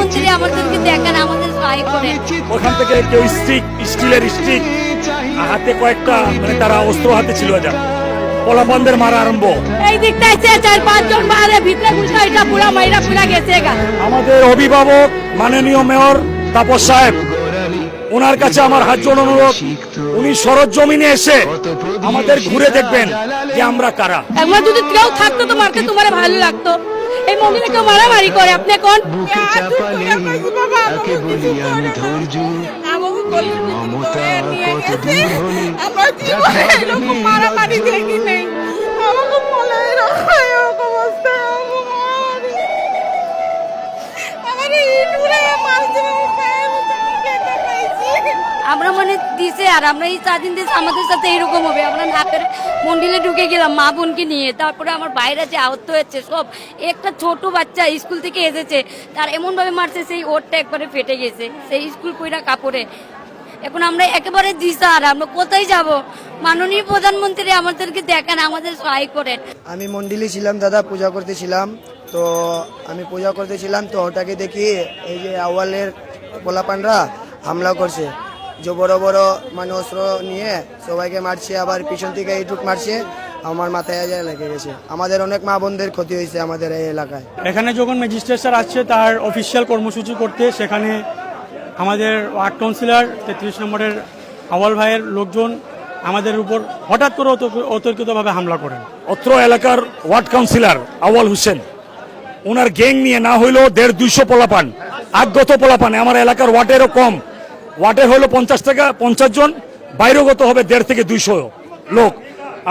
প্রধানমন্ত্রী আমাদেরকে দেখেন, আমাদের সহায় করেন। ওখান থেকে কেউ স্টিলের স্টিক হাতে কয়েকটা তারা অস্ত্র হাতে ছিল পোলাপানদের মারা আরম্ভ। এই দিকটা 4-5 জন মারে ভিতরে ঘুষা এটা পুরা মাইরা পুরা গেছে গা। আমাদের অভিভাবক মাননীয় মেয়র তাপস সাহেব, ওনার কাছে আমার হাত জোড় অনুরোধ, উনি সরজমিনে এসে আমাদের ঘুরে দেখবেন যে আমরা কারা। একবার যদি কেউ থাকতো তো মারতে তোমার ভালো লাগতো। এই মন্দিরে কেউ মারামারি করে আপনি কোন মারামারি দেখি নেই। আমাকে বলে এরকম অবস্থা আমরা মানে দিছে আর আমরা এই 4 দিন দিন আমাদের সাথে এরকম হবে। আমরা নাকের মন্দিরে ঢুকে গেলাম মা বোনকে নিয়ে, তারপরে আমার বাইরে যে আহত হয়েছে সব, একটা ছোট বাচ্চা স্কুল থেকে এসেছে তার এমন ভাবে মারছে সেই ওরটা একবারে ফেটে গেছে সেই স্কুল পয়রা কাপড়ে। এখন আমরা একেবারে দিশা আর আমরা কোথায় যাব? মাননীয় প্রধানমন্ত্রী আমাদেরকে দেখেন, আমাদের সহায় করেন। আমি মন্দিরে ছিলাম দাদা, পূজা করতেছিলাম। তো আমি পূজা করতেছিলাম তো ওটাকে দেখি এই যে আওয়ালের পোলাপানরা হামলা করছে, যে বড় বড় মানে অস্ত্র নিয়ে সবাইকে মারছে, আবার পিছন থেকে এইটুক মারছে, আমার মাথায় লেগে গেছে। আমাদের অনেক মা বোনদের ক্ষতি হয়েছে আমাদের এই এলাকায়। এখানে যখন ম্যাজিস্ট্রেট স্যার আসছে তার অফিসিয়াল কর্মসূচি করতে, সেখানে আমাদের ওয়ার্ড কাউন্সিলর 33 নম্বরের আওয়াল ভাইয়ের লোকজন আমাদের উপর হঠাৎ করে অতর্কিতভাবে হামলা করেন। অত্র এলাকার ওয়ার্ড কাউন্সিলর আওয়াল হোসেন, ওনার গ্যাং নিয়ে না হইলেও 150-200 পোলাপান, আগত পোলাপান। আমার এলাকার ওয়ার্ডেরও কম, ওয়ার্ডের হইলো 50 জন, বাইরেগত হবে 150 থেকে 200 লোক।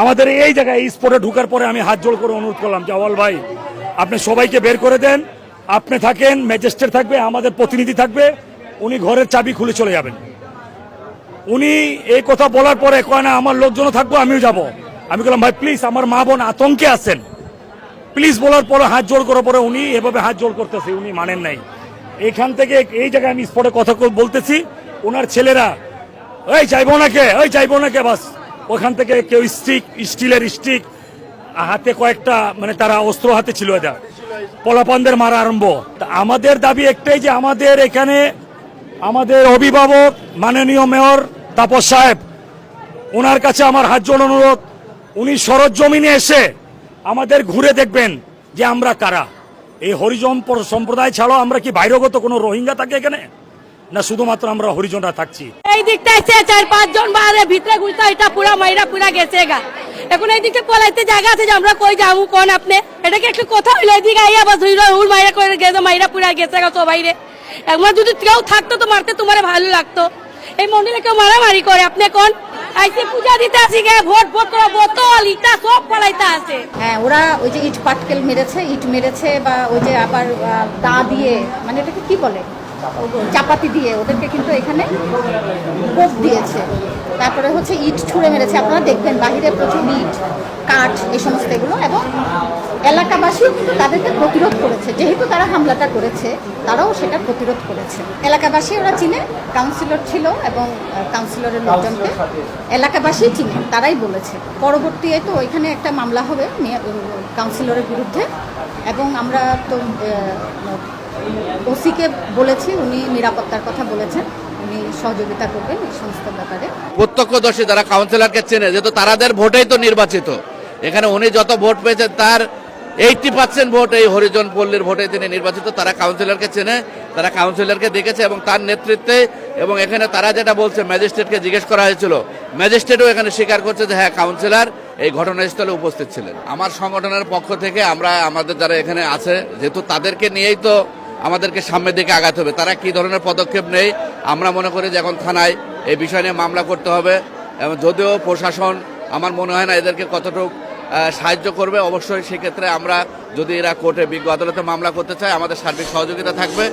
আমাদের এই জায়গায় এই স্পটে ঢুকার পরে আমি হাত জোড় করে অনুরোধ করলাম যে আওয়াল ভাই আপনি সবাইকে বের করে দেন, আপনি থাকেন, ম্যাজিস্ট্রেট থাকবে, আমাদের প্রতিনিধি থাকবে, উনি ঘরের চাবি খুলে চলে যাবেন। উনি এই কথা বলার পরে কয় না আমার লোকজনও থাকবো, আমিও যাব। আমি বললাম ভাই প্লিজ, আমার মা বোন আতঙ্কে আছেন, প্লিজ বলার পরে হাত জোড় করার পরে উনি এভাবে হাত জোড় করতেছে, উনি মানেন নাই। এখান থেকে এই জায়গায় আমি স্পটে কথা বলতেছি, ওনার ছেলেরা ওই যাইবো না কে বাস ওখান থেকে কেউ স্টিলের স্টিক হাতে কয়েকটা তারা অস্ত্র হাতে ছিল পোলাপানদের মারা আরম্ভ। আমাদের দাবি একটাই যে আমাদের এখানে আমাদের অভিভাবক মাননীয় মেয়র তাপস সাহেব, ওনার কাছে আমার হাত জোড় অনুরোধ, উনি সরজমিনে এসে আমাদের ঘুরে দেখবেন যে আমরা কারা। এই হরিজন সম্প্রদায় ছাড়াও আমরা কি বাইরগত কোনো রোহিঙ্গা থাকে এখানে, না শুধুমাত্র আমরা হরিজনরা থাকছি? এই দিকটা 4-5 জন মারে ভিতরে ঘুষা এটা পুরা মাইরা পুরা গেছে গা। এখন এই দিকে পলাইতে জায়গা আছে যে আমরা কই যাবো কোন আপনি? এটা কি একটু কথা হইলো? এদিকে আইয়া বাস হুল মাইরা করে গেছে, মাইরা পুরা গেছে গা সবাই রে। একবার যদি কেউ থাকতো তো মারতে তোমার ভালো লাগতো। এই মন্দিরে কেউ মারামারি করে আপনি কোন? আইসি পূজা দিতে আসি গে, ভোট করা বোতল ইটা সব পলাইতে আছে। হ্যাঁ, ওরা ওই যে ইট পাটকেল মেরেছে, ইট মেরেছে, বা ওই যে আবার দা দিয়ে, মানে এটাকে কি বলে, চাপাতি দিয়ে ওদেরকে কিন্তু এখানে কোপ দিয়েছে। তারপরে হচ্ছে ইট ছুঁড়ে মেরেছে, আপনারা দেখবেন বাহিরে প্রচুর ইট কাঠ এই সমস্ত এগুলো। এবং এলাকাবাসীও কিন্তু তাদেরকে প্রতিরোধ করেছে, যেহেতু তারা হামলাটা করেছে তারাও সেটা প্রতিরোধ করেছে। এলাকাবাসী ওরা চিনে, কাউন্সিলর ছিল এবং কাউন্সিলরের লোকজনকে এলাকাবাসী চিনে, তারাই বলেছে। পরবর্তীতে তো ওইখানে একটা মামলা হবে কাউন্সিলরের বিরুদ্ধে, এবং আমরা তো ওসিকে বলেছি, উনি নিরাপত্তার কথা বলেছেন, উনি সহযোগিতা করবেন এই সমস্ত ব্যাপারে। প্রত্যক্ষদর্শী যারা কাউন্সিলরকে চেনে, যেহেতু তারাদের ভোটেই তো নির্বাচিত, এখানে উনি যত ভোট পেয়েছেন তার 80% ভোট এই হরিজন পল্লীর ভোটে তিনি নির্বাচিত। তারা কাউন্সিলরকে চেনে, তারা কাউন্সিলরকে দেখেছে এবং তার নেতৃত্বে, এবং এখানে তারা যেটা বলছে ম্যাজিস্ট্রেটকে জিজ্ঞেস করা হয়েছিল, ম্যাজিস্ট্রেটও এখানে স্বীকার করছে যে হ্যাঁ কাউন্সিলর এই ঘটনাস্থলে উপস্থিত ছিলেন। আমার সংগঠনের পক্ষ থেকে আমরা আমাদের যারা এখানে আছে, যেহেতু তাদেরকে নিয়েই তো আমাদেরকে সামনের দিকে আগাতে হবে, তারা কি ধরনের পদক্ষেপ নেই আমরা মনে করি যে এখন থানায় এই বিষয় নিয়ে মামলা করতে হবে। এবং যদিও প্রশাসন আমার মনে হয় না এদেরকে কতটুকু সাহায্য করবে, অবশ্যই সেক্ষেত্রে আমরা যদি এরা কোর্টে বিজ্ঞ আদালতে মামলা করতে চাই আমাদের সার্বিক সহযোগিতা থাকবে।